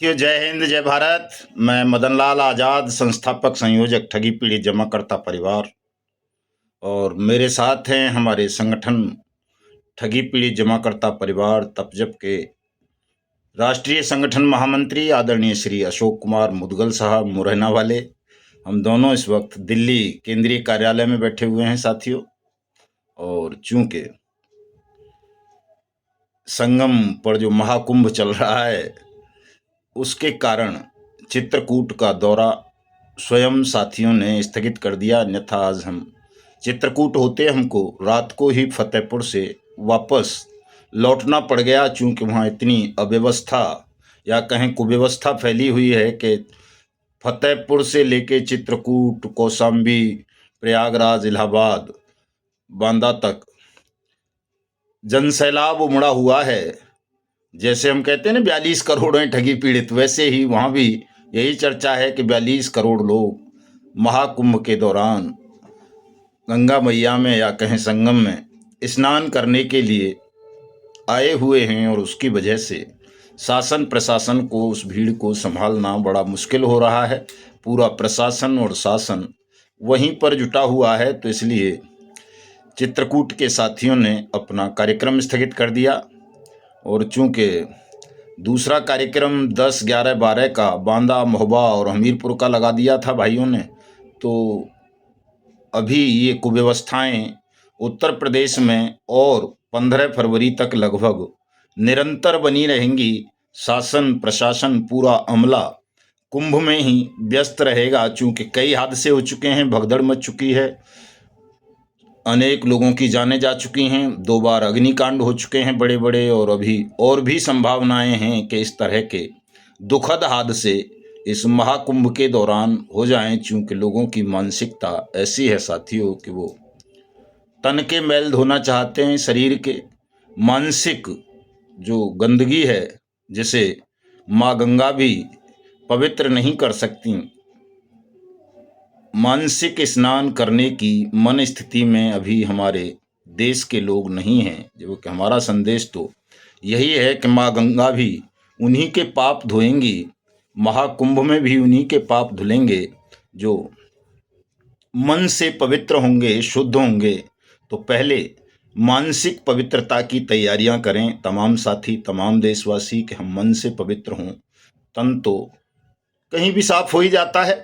जय हिंद जय भारत। मैं मदन लाल आज़ाद, संस्थापक संयोजक ठगी पीड़ित जमाकर्ता परिवार, और मेरे साथ हैं हमारे संगठन ठगी पीड़ित जमाकर्ता परिवार तपजप के राष्ट्रीय संगठन महामंत्री आदरणीय श्री अशोक कुमार मुदगल साहब मुरैना वाले। हम दोनों इस वक्त दिल्ली केंद्रीय कार्यालय में बैठे हुए हैं साथियों। और चूंकि संगम पर जो महाकुंभ चल रहा है उसके कारण चित्रकूट का दौरा स्वयं साथियों ने स्थगित कर दिया, अन्यथा आज हम चित्रकूट होते हमको रात को ही फतेहपुर से वापस लौटना पड़ गया, चूंकि वहाँ इतनी अव्यवस्था या कहें कुव्यवस्था फैली हुई है कि फतेहपुर से लेके चित्रकूट, कौशाम्बी, प्रयागराज, इलाहाबाद, बांदा तक जनसैलाब उमड़ा हुआ है। जैसे हम कहते हैं ना 42 करोड़ हैं ठगी पीड़ित, वैसे ही वहाँ भी यही चर्चा है कि 42 करोड़ लोग महाकुंभ के दौरान गंगा मैया में या कहें संगम में स्नान करने के लिए आए हुए हैं, और उसकी वजह से शासन प्रशासन को उस भीड़ को संभालना बड़ा मुश्किल हो रहा है। पूरा प्रशासन और शासन वहीं पर जुटा हुआ है, तो इसलिए चित्रकूट के साथियों ने अपना कार्यक्रम स्थगित कर दिया। और चूंकि दूसरा कार्यक्रम 10, 11, 12 का बांदा, महोबा और हमीरपुर का लगा दिया था भाइयों ने, तो अभी ये कुव्यवस्थाएं उत्तर प्रदेश में और 15 फरवरी तक लगभग निरंतर बनी रहेंगी। शासन प्रशासन पूरा अमला कुंभ में ही व्यस्त रहेगा, चूंकि कई हादसे हो चुके हैं, भगदड़ मच चुकी है, अनेक लोगों की जानें जा चुकी हैं, 2 बार अग्निकांड हो चुके हैं बड़े बड़े, और अभी और भी संभावनाएं हैं कि इस तरह के दुखद हादसे इस महाकुंभ के दौरान हो जाएं, चूंकि लोगों की मानसिकता ऐसी है साथियों कि वो तन के मैल धोना चाहते हैं, शरीर के मानसिक जो गंदगी है जिसे माँ गंगा भी पवित्र नहीं कर सकती, मानसिक स्नान करने की मन स्थिति में अभी हमारे देश के लोग नहीं हैं। जो कि हमारा संदेश तो यही है कि माँ गंगा भी उन्हीं के पाप धोएंगी, महाकुंभ में भी उन्हीं के पाप धुलेंगे जो मन से पवित्र होंगे, शुद्ध होंगे। तो पहले मानसिक पवित्रता की तैयारियां करें तमाम साथी, तमाम देशवासी, कि हम मन से पवित्र हों। तन तो कहीं भी साफ हो ही जाता है,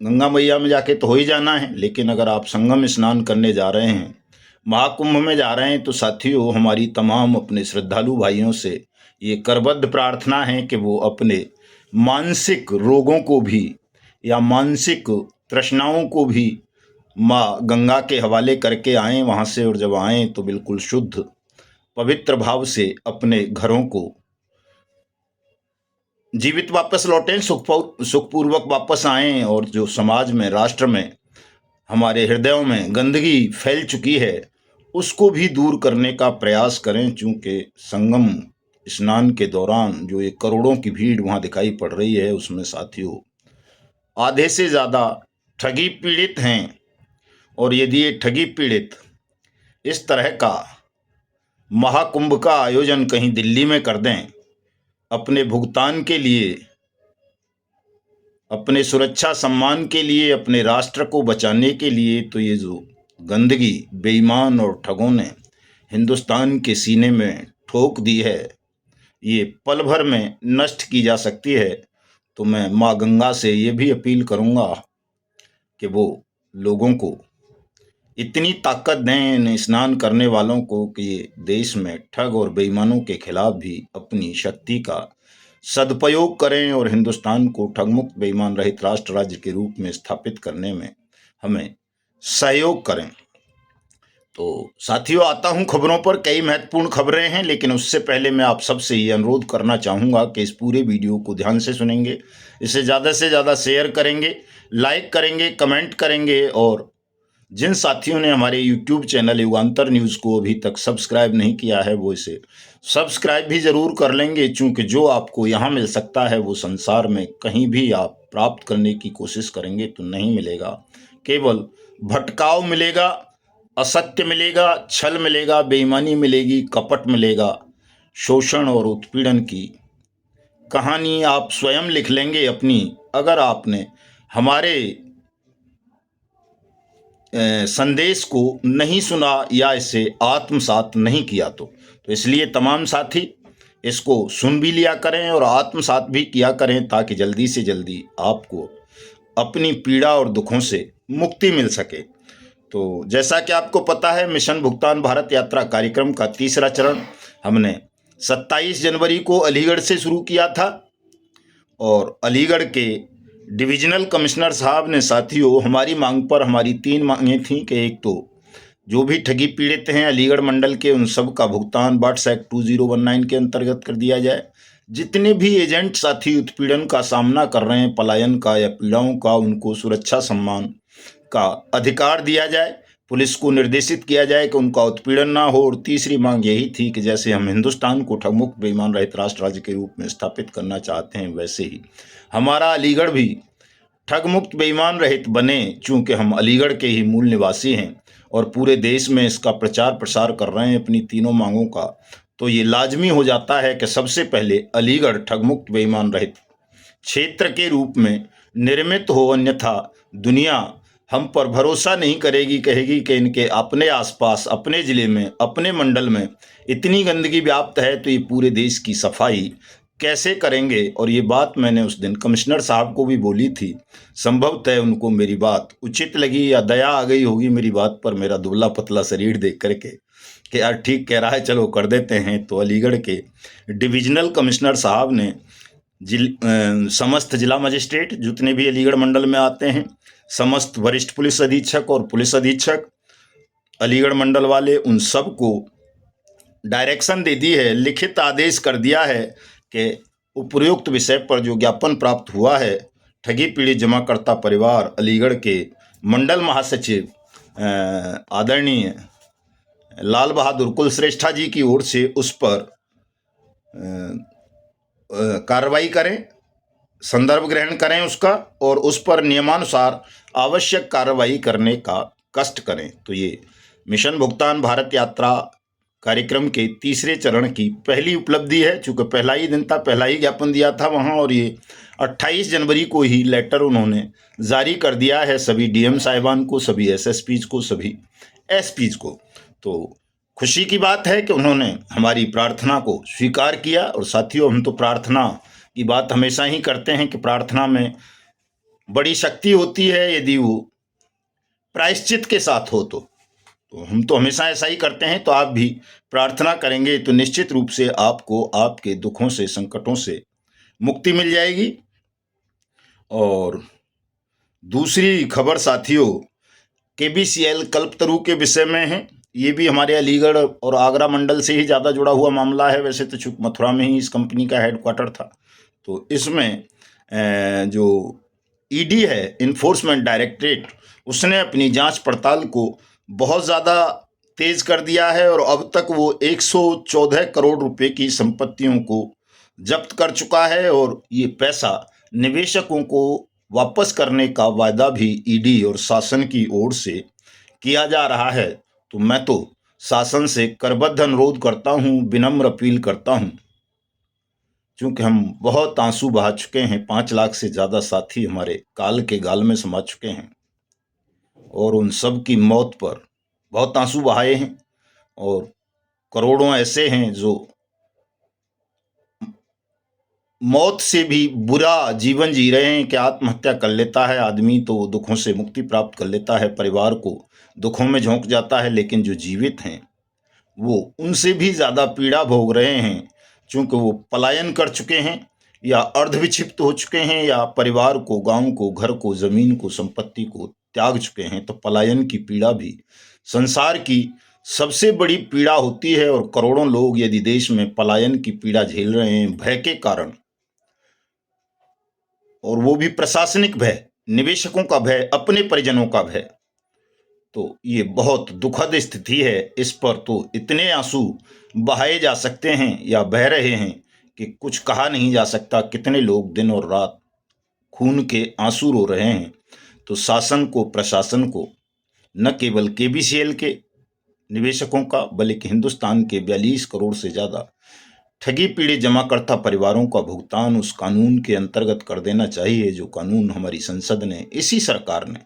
गंगा मैया में जाके तो हो ही जाना है, लेकिन अगर आप संगम स्नान करने जा रहे हैं, महाकुंभ में जा रहे हैं, तो साथियों हमारी तमाम अपने श्रद्धालु भाइयों से ये करबद्ध प्रार्थना है कि वो अपने मानसिक रोगों को भी या मानसिक तृष्णाओं को भी माँ गंगा के हवाले करके आएँ वहाँ से, और जब आएँ तो बिल्कुल शुद्ध पवित्र भाव से अपने घरों को जीवित वापस लौटें, सुखपूर्वक वापस आएं, और जो समाज में, राष्ट्र में, हमारे हृदयों में गंदगी फैल चुकी है उसको भी दूर करने का प्रयास करें। चूंकि संगम स्नान के दौरान जो ये करोड़ों की भीड़ वहाँ दिखाई पड़ रही है, उसमें साथियों आधे से ज़्यादा ठगी पीड़ित हैं। और यदि ये ठगी पीड़ित इस तरह का महाकुंभ का आयोजन कहीं दिल्ली में कर दें अपने भुगतान के लिए, अपने सुरक्षा सम्मान के लिए, अपने राष्ट्र को बचाने के लिए, तो ये जो गंदगी बेईमान और ठगों ने हिंदुस्तान के सीने में ठोक दी है, ये पल भर में नष्ट की जा सकती है। तो मैं माँ गंगा से ये भी अपील करूँगा कि वो लोगों को इतनी ताकत दें इन स्नान करने वालों को कि ये देश में ठग और बेईमानों के खिलाफ भी अपनी शक्ति का सदुपयोग करें और हिंदुस्तान को ठगमुक्त बेईमान रहित राष्ट्र राज्य के रूप में स्थापित करने में हमें सहयोग करें। तो साथियों आता हूं खबरों पर। कई महत्वपूर्ण खबरें हैं, लेकिन उससे पहले मैं आप सबसे ये अनुरोध करना चाहूँगा कि इस पूरे वीडियो को ध्यान से सुनेंगे, इसे ज़्यादा से ज़्यादा शेयर करेंगे, लाइक करेंगे, कमेंट करेंगे, और जिन साथियों ने हमारे YouTube चैनल युगांतर न्यूज़ को अभी तक सब्सक्राइब नहीं किया है वो इसे सब्सक्राइब भी ज़रूर कर लेंगे, चूँकि जो आपको यहाँ मिल सकता है वो संसार में कहीं भी आप प्राप्त करने की कोशिश करेंगे तो नहीं मिलेगा। केवल भटकाव मिलेगा, असत्य मिलेगा, छल मिलेगा, बेईमानी मिलेगी, कपट मिलेगा, शोषण और उत्पीड़न की कहानी आप स्वयं लिख लेंगे अपनी, अगर आपने हमारे संदेश को नहीं सुना या इसे आत्मसात नहीं किया तो इसलिए तमाम साथी इसको सुन भी लिया करें और आत्मसात भी किया करें, ताकि जल्दी से जल्दी आपको अपनी पीड़ा और दुखों से मुक्ति मिल सके। तो जैसा कि आपको पता है, मिशन भुगतान भारत यात्रा कार्यक्रम का तीसरा चरण हमने 27 जनवरी को अलीगढ़ से शुरू किया था और अलीगढ़ के डिविजनल कमिश्नर साहब ने साथियों हमारी मांग पर, हमारी 3 मांगें थीं कि एक तो जो भी ठगी पीड़ित हैं अलीगढ़ मंडल के, उन सब का भुगतान बाट्स एक्ट 2019 के अंतर्गत कर दिया जाए। जितने भी एजेंट साथी उत्पीड़न का सामना कर रहे हैं, पलायन का या पीड़ाओं का, उनको सुरक्षा सम्मान का अधिकार दिया जाए, पुलिस को निर्देशित किया जाए कि उनका उत्पीड़न ना हो। और तीसरी मांग यही थी कि जैसे हम हिंदुस्तान को ठगमुक्त बेईमान रहित राष्ट्र राज्य के रूप में स्थापित करना चाहते हैं, वैसे ही हमारा अलीगढ़ भी ठगमुक्त बेईमान रहित बने, चूंकि हम अलीगढ़ के ही मूल निवासी हैं और पूरे देश में इसका प्रचार प्रसार कर रहे हैं अपनी तीनों मांगों का। तो ये लाजमी हो जाता है कि सबसे पहले अलीगढ़ ठगमुक्त बेईमान रहित क्षेत्र के रूप में निर्मित हो, अन्यथा दुनिया हम पर भरोसा नहीं करेगी, कहेगी कि इनके अपने आसपास, अपने ज़िले में, अपने मंडल में इतनी गंदगी व्याप्त है, तो ये पूरे देश की सफाई कैसे करेंगे। और ये बात मैंने उस दिन कमिश्नर साहब को भी बोली थी। संभवतः उनको मेरी बात उचित लगी या दया आ गई होगी मेरी बात पर, मेरा दुबला पतला शरीर देख करके, कि यार ठीक कह रहा है, चलो कर देते हैं। तो अलीगढ़ के डिविजनल कमिश्नर साहब ने समस्त जिला मजिस्ट्रेट जितने भी अलीगढ़ मंडल में आते हैं, समस्त वरिष्ठ पुलिस अधीक्षक और पुलिस अधीक्षक अलीगढ़ मंडल वाले, उन सब को डायरेक्शन दे दी है, लिखित आदेश कर दिया है कि उपयुक्त विषय पर जो ज्ञापन प्राप्त हुआ है ठगी पीड़ित जमाकर्ता परिवार अलीगढ़ के मंडल महासचिव आदरणीय लाल बहादुर कुलश्रेष्ठा जी की ओर से, उस पर कार्रवाई करें, संदर्भ ग्रहण करें उसका, और उस पर नियमानुसार आवश्यक कार्रवाई करने का कष्ट करें। तो ये मिशन भुगतान भारत यात्रा कार्यक्रम के तीसरे चरण की पहली उपलब्धि है। चूँकि पहला ही दिन था, पहला ही ज्ञापन दिया था वहाँ, और ये 28 जनवरी को ही लेटर उन्होंने जारी कर दिया है सभी डीएम साहिबान को, सभी एसएसपीज को, सभी एसपीज को। तो खुशी की बात है कि उन्होंने हमारी प्रार्थना को स्वीकार किया। और साथियों, हम तो प्रार्थना की बात हमेशा ही करते हैं कि प्रार्थना में बड़ी शक्ति होती है यदि वो प्रायश्चित के साथ हो तो हम तो हमेशा ऐसा ही करते हैं। तो आप भी प्रार्थना करेंगे तो निश्चित रूप से आपको आपके दुखों से, संकटों से मुक्ति मिल जाएगी। और दूसरी खबर साथियों केबीसीएल कल्पतरू के विषय में है। ये भी हमारे अलीगढ़ और आगरा मंडल से ही ज़्यादा जुड़ा हुआ मामला है। वैसे तो चूँकि मथुरा में ही इस कंपनी का हेडक्वार्टर था, तो इसमें जो ईडी है, इन्फोर्समेंट डायरेक्टरेट, उसने अपनी जांच पड़ताल को बहुत ज़्यादा तेज कर दिया है और अब तक वो 114 करोड़ रुपए की संपत्तियों को जब्त कर चुका है। और ये पैसा निवेशकों को वापस करने का वायदा भी ईडी और शासन की ओर से किया जा रहा है। तो मैं तो शासन से करबद्ध अनुरोध करता हूँ, विनम्र अपील करता हूँ, क्योंकि हम बहुत आंसू बहा चुके हैं। 5 लाख से ज़्यादा साथी हमारे काल के गाल में समा चुके हैं और उन सब की मौत पर बहुत आंसू बहाए हैं। और करोड़ों ऐसे हैं जो मौत से भी बुरा जीवन जी रहे हैं कि आत्महत्या कर लेता है आदमी तो दुखों से मुक्ति प्राप्त कर लेता है, परिवार को दुखों में झोंक जाता है, लेकिन जो जीवित हैं वो उनसे भी ज़्यादा पीड़ा भोग रहे हैं, क्योंकि वो पलायन कर चुके हैं या अर्धविक्षिप्त हो चुके हैं या परिवार को, गांव को, घर को, ज़मीन को, संपत्ति को त्याग चुके हैं। तो पलायन की पीड़ा भी संसार की सबसे बड़ी पीड़ा होती है। और करोड़ों लोग यदि देश में पलायन की पीड़ा झेल रहे हैं भय के कारण, और वो भी प्रशासनिक भय, निवेशकों का भय, अपने परिजनों का भय, तो ये बहुत दुखद स्थिति है। इस पर तो इतने आंसू बहाए जा सकते हैं या बह रहे हैं कि कुछ कहा नहीं जा सकता। कितने लोग दिन और रात खून के आंसू रो रहे हैं। तो शासन को, प्रशासन को, न केवल केबीसीएल के निवेशकों का बल्कि हिंदुस्तान के 42 करोड़ से ज़्यादा ठगी पीड़ित जमाकर्ता परिवारों का भुगतान उस कानून के अंतर्गत कर देना चाहिए जो कानून हमारी संसद ने, इसी सरकार ने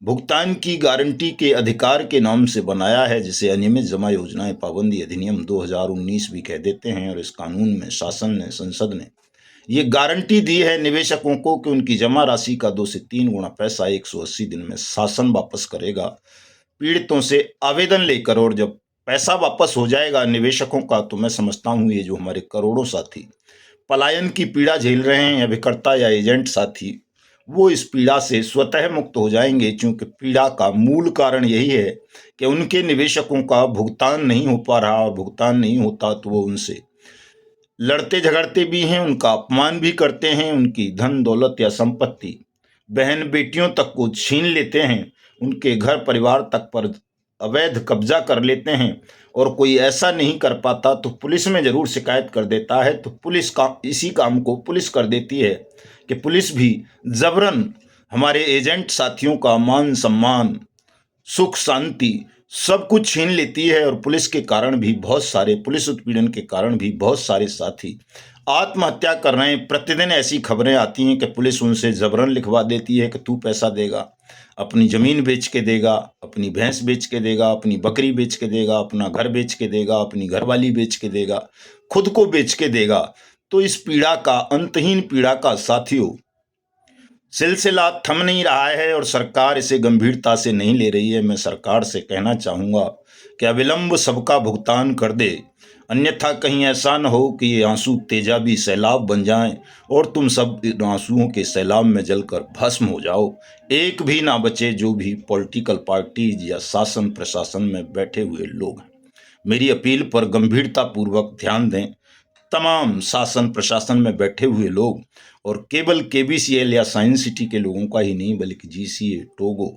भुगतान की गारंटी के अधिकार के नाम से बनाया है, जिसे अनियमित जमा योजनाएं पाबंदी अधिनियम 2019 भी कह देते हैं। और इस कानून में शासन ने, संसद ने ये गारंटी दी है निवेशकों को कि उनकी जमा राशि का 2 से 3 गुना पैसा 180 दिन में शासन वापस करेगा पीड़ितों से आवेदन लेकर। और जब पैसा वापस हो जाएगा निवेशकों का, तो मैं समझता हूँ ये जो हमारे करोड़ों साथी पलायन की पीड़ा झेल रहे हैं, अभिकर्ता या एजेंट साथी, वो इस पीड़ा से स्वतः मुक्त हो जाएंगे। क्योंकि पीड़ा का मूल कारण यही है कि उनके निवेशकों का भुगतान नहीं हो पा रहा, और भुगतान नहीं होता तो वो उनसे लड़ते झगड़ते भी हैं, उनका अपमान भी करते हैं, उनकी धन दौलत या संपत्ति, बहन बेटियों तक को छीन लेते हैं, उनके घर परिवार तक पर अवैध कब्जा कर लेते हैं। और कोई ऐसा नहीं कर पाता तो पुलिस में जरूर शिकायत कर देता है, तो पुलिस का इसी काम को पुलिस कर देती है कि पुलिस भी जबरन हमारे एजेंट साथियों का मान सम्मान, सुख शांति सब कुछ छीन लेती है। और पुलिस के कारण भी बहुत सारे, पुलिस उत्पीड़न के कारण भी बहुत सारे साथी आत्महत्या कर रहे हैं। प्रतिदिन ऐसी खबरें आती हैं कि पुलिस उनसे जबरन लिखवा देती है कि तू पैसा देगा, अपनी ज़मीन बेच के देगा, अपनी भैंस बेच के देगा, अपनी बकरी बेच के देगा, अपना घर बेच के देगा, अपनी घरवाली बेच के देगा, खुद को बेच के देगा। तो इस पीड़ा का, अंतहीन पीड़ा का साथियों सिलसिला थम नहीं रहा है और सरकार इसे गंभीरता से नहीं ले रही है। मैं सरकार से कहना चाहूँगा कि अविलंब सबका भुगतान कर दे, अन्यथा कहीं ऐसा न हो कि ये आंसू तेजाबी सैलाब बन जाएं और तुम सब इन आंसुओं के सैलाब में जलकर भस्म हो जाओ। एक भी ना बचे जो भी पॉलिटिकल पार्टीज या शासन प्रशासन में बैठे हुए लोग हैं। मेरी अपील पर गंभीरता पूर्वक ध्यान दें तमाम शासन प्रशासन में बैठे हुए लोग, और केवल केबीसीएल या साइंस सिटी के लोगों का ही नहीं बल्कि GCA, Togo,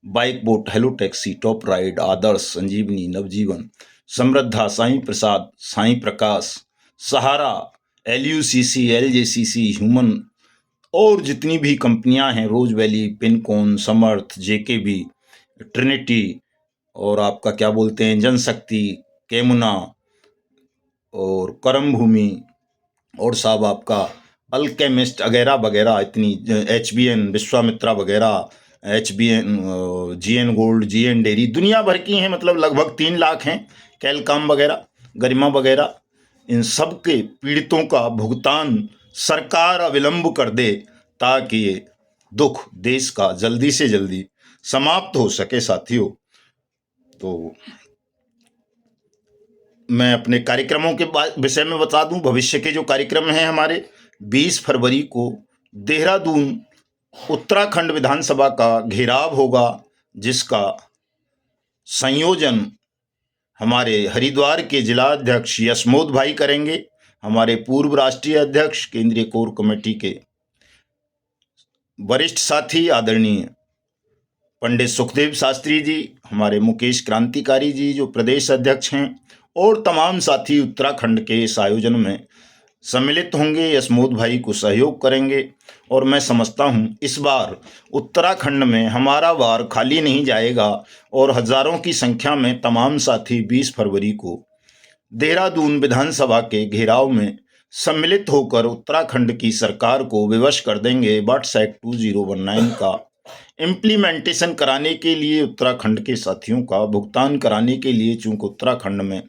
bike bot, hello taxi, top ride, Adarsh, Sanjivani, Navjeevan, Samruddha, Sai Prasad, Sai Prakash, Sahara, LUCC, LJCC, human और जितनी भी कंपनियां हैं, रोज वैली, पिनकॉन, समर्थ, जेकेबी, ट्रिनिटी और आपका क्या बोलते हैं जनशक्ति, केमुना और करम भूमि और साहब आपका अल्केमिस्ट वगैरह वगैरह, इतनी HBN, विश्वामित्रा वगैरह, HBN, GN gold, GN dairy, दुनिया भर की हैं, मतलब लगभग 3 लाख हैं, कैलकॉम वगैरह, गरिमा वगैरह। इन सब के पीड़ितों का भुगतान सरकार अविलंब कर दे ताकि ये दुख देश का जल्दी से जल्दी समाप्त हो सके साथियों। तो मैं अपने कार्यक्रमों के विषय में बता दूं, भविष्य के जो कार्यक्रम हैं हमारे, 20 फरवरी को देहरादून उत्तराखंड विधानसभा का घेराव होगा, जिसका संयोजन हमारे हरिद्वार के जिला अध्यक्ष यशमोद भाई करेंगे, हमारे पूर्व राष्ट्रीय अध्यक्ष, केंद्रीय कोर कमेटी के वरिष्ठ साथी आदरणीय पंडित सुखदेव शास्त्री जी, हमारे मुकेश क्रांतिकारी जी जो प्रदेश अध्यक्ष हैं, और तमाम साथी उत्तराखंड के इस आयोजन में सम्मिलित होंगे, यशमोद भाई को सहयोग करेंगे। और मैं समझता हूं इस बार उत्तराखंड में हमारा वार खाली नहीं जाएगा और हजारों की संख्या में तमाम साथी 20 फरवरी को देहरादून विधानसभा के घेराव में सम्मिलित होकर उत्तराखंड की सरकार को विवश कर देंगे बट्स एक्ट 2019 का इम्प्लीमेंटेशन कराने के लिए, उत्तराखंड के साथियों का भुगतान कराने के लिए। चूंकि उत्तराखंड में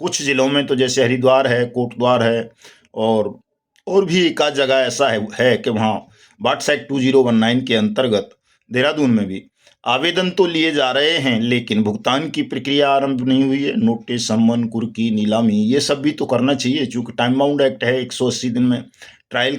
कुछ जिलों में तो जैसे हरिद्वार है, कोटद्वार है और भी एक आध जगह ऐसा है कि वहाँ बट्स एक्ट 2019 के अंतर्गत देहरादून में भी आवेदन तो लिए जा रहे हैं, लेकिन भुगतान की प्रक्रिया आरंभ नहीं हुई है। नोटिस, सम्मन, कुर्की, नीलामी, ये सब भी तो करना चाहिए। चूंकि टाइम बाउंड एक्ट है, 180 दिन में ट्रायल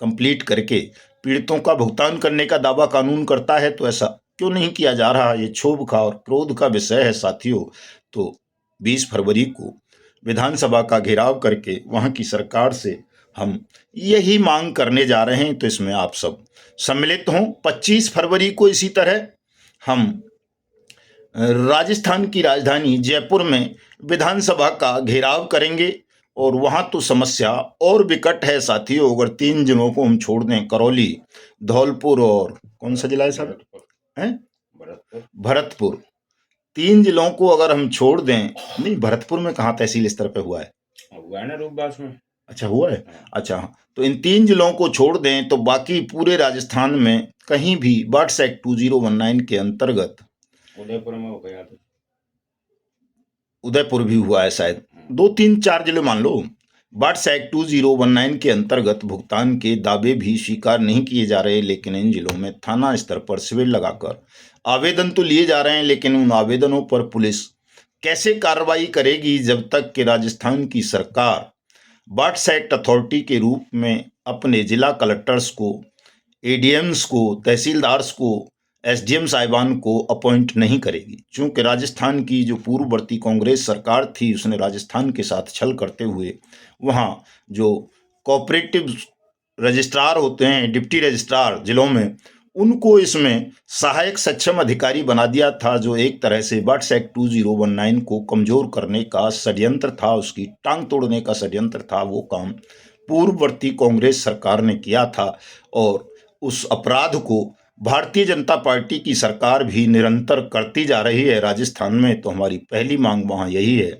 कंप्लीट करके पीड़ितों का भुगतान करने का दावा कानून करता है, तो ऐसा क्यों नहीं किया जा रहा। ये क्षोभ का और क्रोध का विषय है साथियों। तो 20 फरवरी को विधानसभा का घेराव करके वहां की सरकार से हम यही मांग करने जा रहे हैं, तो इसमें आप सब सम्मिलित हों। 25 फरवरी को इसी तरह हम राजस्थान की राजधानी जयपुर में विधानसभा का घेराव करेंगे, और वहां तो समस्या और विकट है साथियों। अगर 3 जिलों को हम छोड़ दें, करौली, धौलपुर और कौन सा जिला है साहब, हैं भरतपुर, 3 जिलों को अगर हम छोड़ दें, नहीं भरतपुर में कहाँ तहसील स्तर पे हुआ है? हुआ है ना रूपबास में। अच्छा हुआ है। हाँ। अच्छा हाँ, तो इन 3 जिलों को छोड़ दें तो बाकी पूरे राजस्थान में कहीं भी बर्ड्स एक्ट 2019 के अंतर्गत उदयपुर में हो गया था। उदयपुर भी हुआ है शायद, 2 3 4 जिले मान लो। बर्ड्स एक्ट 2019 के अंतर्गत भुगतान के दावे भी स्वीकार नहीं किए जा रहे, लेकिन इन जिलों में थाना स्तर पर शिविर लगाकर आवेदन तो लिए जा रहे हैं, लेकिन उन आवेदनों पर पुलिस कैसे कार्रवाई करेगी जब तक कि राजस्थान की सरकार बर्ड्स एक्ट अथॉरिटी के रूप में अपने जिला कलेक्टर्स को, एडीएम्स को, तहसीलदार्स को, एसडीएम साहिबान को अपॉइंट नहीं करेगी। चूंकि राजस्थान की जो पूर्ववर्ती कांग्रेस सरकार थी, उसने राजस्थान के साथ छल करते हुए वहाँ जो कोऑपरेटिव रजिस्ट्रार होते हैं, डिप्टी रजिस्ट्रार जिलों में, उनको इसमें सहायक सक्षम अधिकारी बना दिया था, जो एक तरह से बर्ड्स एक्ट 2019 को कमजोर करने का षड्यंत्र था, उसकी टांग तोड़ने का षड्यंत्र था। वो काम पूर्ववर्ती कांग्रेस सरकार ने किया था और उस अपराध को भारतीय जनता पार्टी की सरकार भी निरंतर करती जा रही है राजस्थान में। तो हमारी पहली मांग वहाँ यही है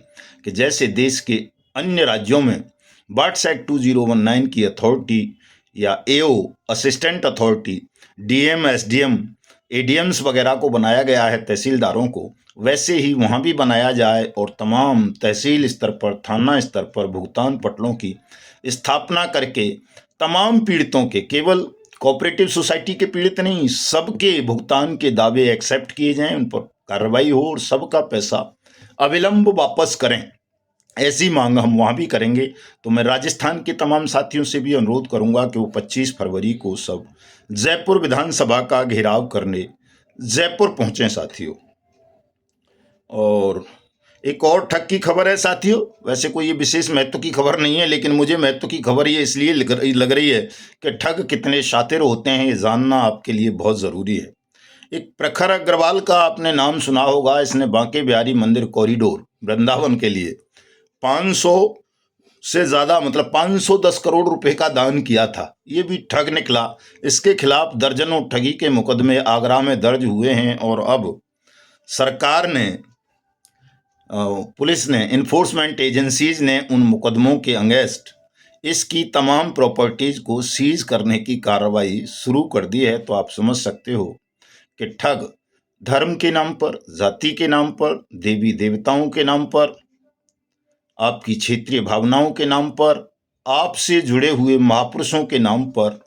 कि जैसे देश के अन्य राज्यों में बर्ड्स एक्ट 2019 की अथॉरिटी या एओ असिस्टेंट अथॉरिटी, डीएम, एसडीएम, एडीएम्स वगैरह को बनाया गया है तहसीलदारों को, वैसे ही वहाँ भी बनाया जाए और तमाम तहसील स्तर पर, थाना स्तर पर भुगतान पटलों की स्थापना करके तमाम पीड़ितों के, केवल कोऑपरेटिव सोसाइटी के पीड़ित नहीं, सबके भुगतान के दावे एक्सेप्ट किए जाएं, उन पर कार्रवाई हो और सबका पैसा अविलंब वापस करें। ऐसी मांग हम वहाँ भी करेंगे। तो मैं राजस्थान के तमाम साथियों से भी अनुरोध करूंगा कि वो 25 फरवरी को सब जयपुर विधानसभा का घेराव करने जयपुर पहुंचे साथियों। और एक और ठग की खबर है साथियों, वैसे कोई ये विशेष महत्व की खबर नहीं है, लेकिन मुझे महत्व की खबर ये इसलिए लग रही है कि ठग कितने शातिर होते हैं, ये जानना आपके लिए बहुत ज़रूरी है। एक प्रखर अग्रवाल का आपने नाम सुना होगा, इसने बांके बिहारी मंदिर कॉरिडोर वृंदावन के लिए 500 से ज़्यादा, मतलब 510 करोड़ रुपए का दान किया था। ये भी ठग निकला। इसके खिलाफ दर्जनों ठगी के मुकदमे आगरा में दर्ज हुए हैं और अब सरकार ने, पुलिस ने, इन्फोर्समेंट एजेंसीज ने उन मुकदमों के अगेंस्ट इसकी तमाम प्रॉपर्टीज को सीज करने की कार्रवाई शुरू कर दी है। तो आप समझ सकते हो कि ठग धर्म के नाम पर, जाति के नाम पर, देवी देवताओं के नाम पर, आपकी क्षेत्रीय भावनाओं के नाम पर, आपसे जुड़े हुए महापुरुषों के नाम पर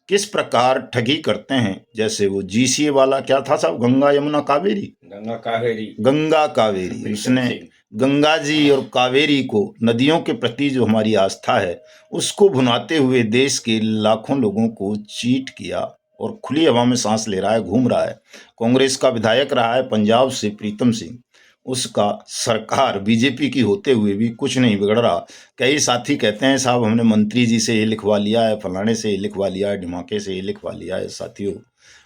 किस प्रकार ठगी करते हैं। जैसे वो जीसीए वाला क्या था साहब, गंगा यमुना कावेरी, गंगा कावेरी, उसने गंगा जी और कावेरी को, नदियों के प्रति जो हमारी आस्था है, उसको भुनाते हुए देश के लाखों लोगों को चीट किया और खुली हवा में सांस ले रहा है, घूम रहा है। कांग्रेस का विधायक रहा है पंजाब से प्रीतम सिंह, उसका सरकार बीजेपी की होते हुए भी कुछ नहीं बिगड़ रहा। कई साथी कहते हैं साहब हमने मंत्री जी से ये लिखवा लिया है, फलाने से ये लिखवा लिया है, ढिमाके से ये लिखवा लिया है। साथियों,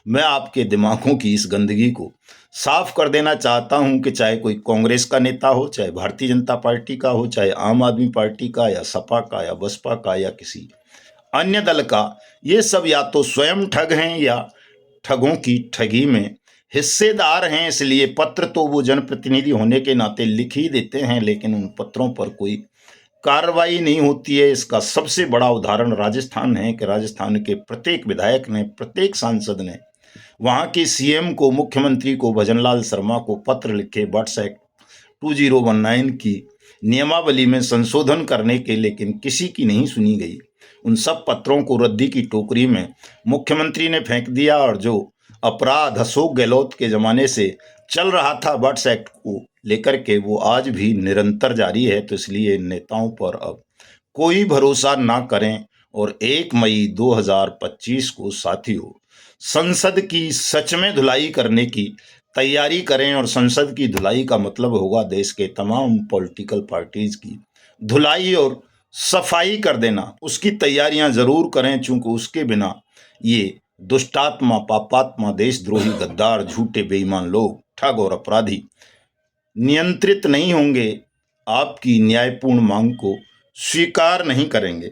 मैं आपके दिमागों की इस गंदगी को साफ कर देना चाहता हूं कि चाहे कोई कांग्रेस का नेता हो, चाहे भारतीय जनता पार्टी का हो, चाहे आम आदमी पार्टी का या सपा का या बसपा का या किसी अन्य दल का, ये सब या तो स्वयं ठग हैं या ठगों की ठगी में हिस्सेदार हैं। इसलिए पत्र तो वो जनप्रतिनिधि होने के नाते लिख ही देते हैं, लेकिन उन पत्रों पर कोई कार्रवाई नहीं होती है। इसका सबसे बड़ा उदाहरण राजस्थान है कि राजस्थान के प्रत्येक विधायक ने, प्रत्येक सांसद ने वहाँ के सीएम को, मुख्यमंत्री को, भजनलाल शर्मा को पत्र लिखे बर्ड्स एक्ट 2019 की नियमावली में संशोधन करने के, लेकिन किसी की नहीं सुनी गई। उन सब पत्रों को रद्दी की टोकरी में मुख्यमंत्री ने फेंक दिया और जो अपराध अशोक गहलोत के ज़माने से चल रहा था बर्ड्स एक्ट को लेकर के, वो आज भी निरंतर जारी है। तो इसलिए नेताओं पर अब कोई भरोसा ना करें और 1 मई 2025 को साथियों संसद की सच में धुलाई करने की तैयारी करें। और संसद की धुलाई का मतलब होगा देश के तमाम पॉलिटिकल पार्टीज की धुलाई और सफाई कर देना। उसकी तैयारियां जरूर करें, चूंकि उसके बिना ये दुष्टात्मा, पापात्मा, देशद्रोही, गद्दार, झूठे, बेईमान लोग, ठग और अपराधी नियंत्रित नहीं होंगे, आपकी न्यायपूर्ण मांग को स्वीकार नहीं करेंगे।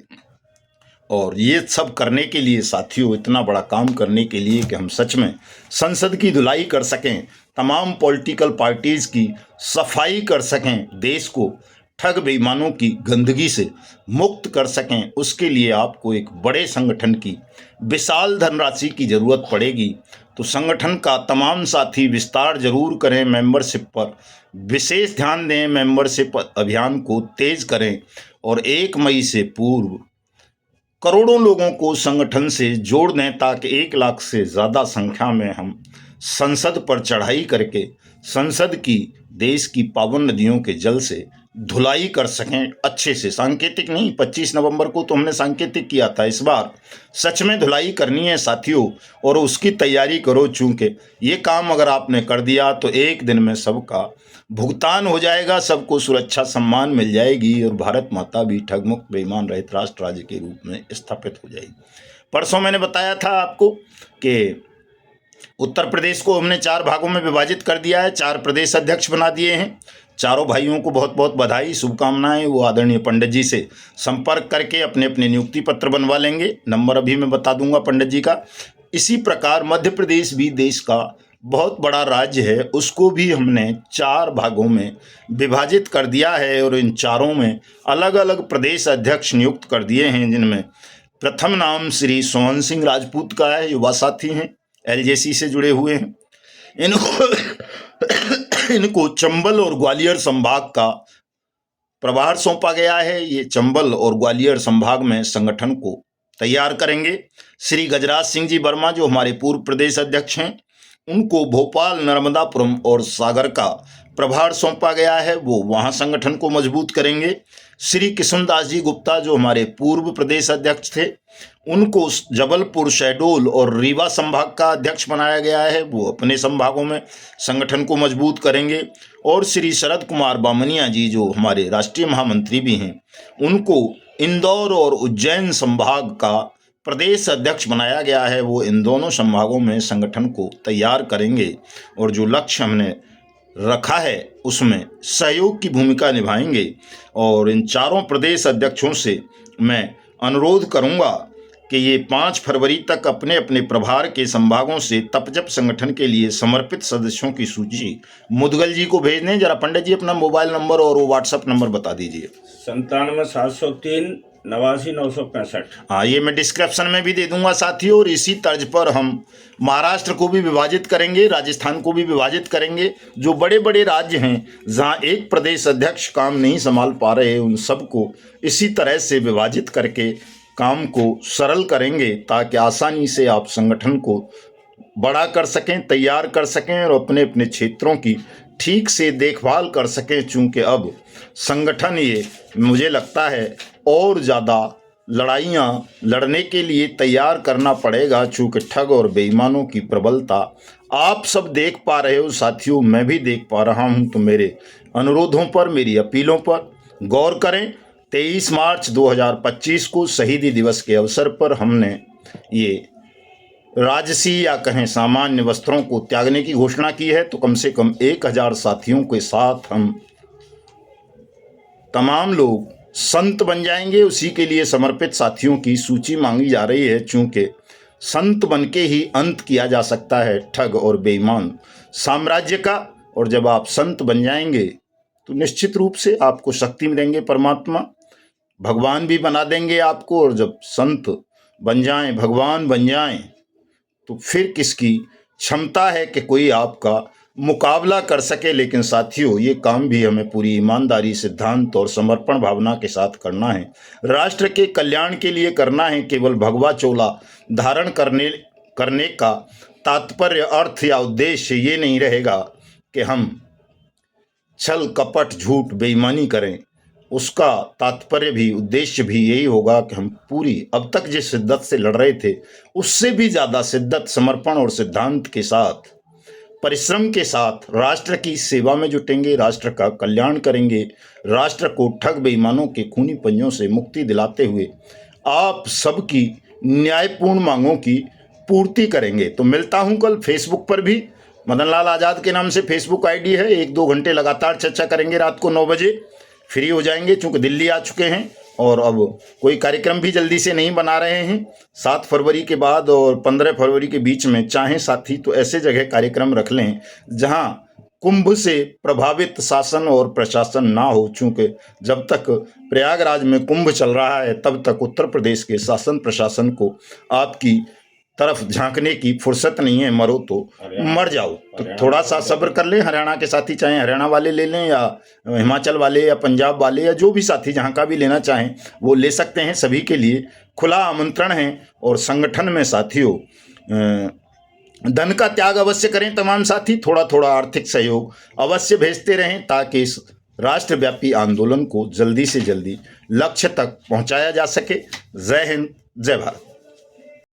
और ये सब करने के लिए साथियों, इतना बड़ा काम करने के लिए कि हम सच में संसद की धुलाई कर सकें, तमाम पॉलिटिकल पार्टीज़ की सफाई कर सकें, देश को ठग बेईमानों की गंदगी से मुक्त कर सकें, उसके लिए आपको एक बड़े संगठन की विशाल धनराशि की ज़रूरत पड़ेगी। तो संगठन का तमाम साथी विस्तार जरूर करें, मेंबरशिप पर विशेष ध्यान दें, मेंबरशिप अभियान को तेज करें और 1 मई से पूर्व करोड़ों लोगों को संगठन से जोड़ दें ताकि 1 लाख से ज़्यादा संख्या में हम संसद पर चढ़ाई करके संसद की, देश की पावन नदियों के जल से धुलाई कर सकें अच्छे से। सांकेतिक नहीं, 25 नवंबर को तो हमने सांकेतिक किया था, इस बार सच में धुलाई करनी है साथियों, और उसकी तैयारी करो। चूंकि ये काम अगर आपने कर दिया तो एक दिन में सबका भुगतान हो जाएगा, सबको सुरक्षा सम्मान मिल जाएगी और भारत माता भी ठगमुक्त बेईमान रहित राष्ट्र राज्य के रूप में स्थापित हो जाएगी। परसों मैंने बताया था आपको कि उत्तर प्रदेश को हमने 4 भागों में विभाजित कर दिया है, 4 प्रदेश अध्यक्ष बना दिए हैं। चारों भाइयों को बहुत बहुत बधाई, शुभकामनाएं। वो आदरणीय पंडित जी से संपर्क करके अपने अपने नियुक्ति पत्र बनवा लेंगे, नंबर अभी मैं बता दूंगा पंडित जी का। इसी प्रकार मध्य प्रदेश भी देश का बहुत बड़ा राज्य है, उसको भी हमने 4 भागों में विभाजित कर दिया है और इन चारों में अलग अलग प्रदेश अध्यक्ष नियुक्त कर दिए हैं, जिनमें प्रथम नाम श्री सोहन सिंह राजपूत का है, युवा साथी हैं, एलजेसी से जुड़े हुए हैं। इनको चंबल और ग्वालियर संभाग का प्रभार सौंपा गया है। ये चंबल और ग्वालियर संभाग में संगठन को तैयार करेंगे। श्री गजराज सिंह जी वर्मा जो हमारे पूर्व प्रदेश अध्यक्ष हैं, उनको भोपाल, नर्मदापुरम और सागर का प्रभार सौंपा गया है, वो वहाँ संगठन को मजबूत करेंगे। श्री किशुनदास जी गुप्ता जो हमारे पूर्व प्रदेश अध्यक्ष थे, उनको जबलपुर, शहडोल और रीवा संभाग का अध्यक्ष बनाया गया है, वो अपने संभागों में संगठन को मजबूत करेंगे। और श्री शरद कुमार बामनिया जी जो हमारे राष्ट्रीय महामंत्री भी हैं, उनको इंदौर और उज्जैन संभाग का प्रदेश अध्यक्ष बनाया गया है, वो इन दोनों संभागों में संगठन को तैयार करेंगे और जो लक्ष्य हमने रखा है उसमें सहयोग की भूमिका निभाएंगे। और इन चारों प्रदेश अध्यक्षों से मैं अनुरोध करूंगा कि ये 5 फरवरी तक अपने अपने प्रभार के संभागों से तपजप संगठन के लिए समर्पित सदस्यों की सूची मुदगल जी को भेज दें। जरा पंडित जी अपना मोबाइल नंबर और वो व्हाट्सएप नंबर बता दीजिए। 97 703 89 965। हाँ, ये मैं डिस्क्रिप्शन में भी दे दूंगा साथियों। और इसी तर्ज पर हम महाराष्ट्र को भी विभाजित करेंगे, राजस्थान को भी विभाजित करेंगे। जो बड़े बड़े राज्य हैं जहाँ एक प्रदेश अध्यक्ष काम नहीं संभाल पा रहे, उन सबको इसी तरह से विभाजित करके काम को सरल करेंगे ताकि आसानी से आप संगठन को बड़ा कर सकें, तैयार कर सकें और अपने अपने क्षेत्रों की ठीक से देखभाल कर सकें। चूँकि अब संगठन ये मुझे लगता है और ज़्यादा लड़ाइयाँ लड़ने के लिए तैयार करना पड़ेगा, चूँकि ठग और बेईमानों की प्रबलता आप सब देख पा रहे हो साथियों, मैं भी देख पा रहा हूँ। तो मेरे अनुरोधों पर, मेरी अपीलों पर गौर करें। 23 मार्च 2025 को शहीदी दिवस के अवसर पर हमने ये राजसी या कहें सामान्य वस्त्रों को त्यागने की घोषणा की है। तो कम से कम 1000 साथियों के साथ हम तमाम लोग संत बन जाएंगे। उसी के लिए समर्पित साथियों की सूची मांगी जा रही है, चूँकि संत बन के ही अंत किया जा सकता है ठग और बेईमान साम्राज्य का। और जब आप संत बन जाएंगे तो निश्चित रूप से आपको शक्ति मिलेंगे, परमात्मा भगवान भी बना देंगे आपको। और जब संत बन जाएं, भगवान बन जाएं, तो फिर किसकी क्षमता है कि कोई आपका मुकाबला कर सके। लेकिन साथियों, ये काम भी हमें पूरी ईमानदारी, सिद्धांत और समर्पण भावना के साथ करना है, राष्ट्र के कल्याण के लिए करना है। केवल भगवा चोला धारण करने का तात्पर्य, अर्थ या उद्देश्य ये नहीं रहेगा कि हम छल कपट झूठ बेईमानी करें। उसका तात्पर्य भी, उद्देश्य भी यही होगा कि हम पूरी अब तक जिस शिद्दत से लड़ रहे थे उससे भी ज़्यादा शिद्दत, समर्पण और सिद्धांत के साथ, परिश्रम के साथ राष्ट्र की सेवा में जुटेंगे, राष्ट्र का कल्याण करेंगे, राष्ट्र को ठग बेईमानों के खूनी पंजों से मुक्ति दिलाते हुए आप सबकी न्यायपूर्ण मांगों की पूर्ति करेंगे। तो मिलता हूं कल फेसबुक पर भी, मदन लाल आज़ाद के नाम से फेसबुक आईडी है। 1-2 घंटे लगातार चर्चा करेंगे, रात को 9 बजे फ्री हो जाएंगे, चूँकि दिल्ली आ चुके हैं और अब कोई कार्यक्रम भी जल्दी से नहीं बना रहे हैं। 7 फरवरी के बाद और 15 फरवरी के बीच में चाहें साथी तो ऐसे जगह कार्यक्रम रख लें जहां कुंभ से प्रभावित शासन और प्रशासन ना हो, चूंकि जब तक प्रयागराज में कुंभ चल रहा है तब तक उत्तर प्रदेश के शासन प्रशासन को आपकी तरफ झांकने की फुर्सत नहीं है। मरो तो मर जाओ, तो थोड़ा सा सब्र कर लें। हरियाणा के साथी चाहे हरियाणा वाले ले लें या हिमाचल वाले या पंजाब वाले या जो भी साथी जहाँ का भी लेना चाहें वो ले सकते हैं। सभी के लिए खुला आमंत्रण है। और संगठन में साथियों धन का त्याग अवश्य करें तमाम साथी, थोड़ा थोड़ा आर्थिक सहयोग अवश्य भेजते रहें ताकि इस राष्ट्रव्यापी आंदोलन को जल्दी से जल्दी लक्ष्य तक पहुंचाया जा सके। जय हिंद, जय भारत।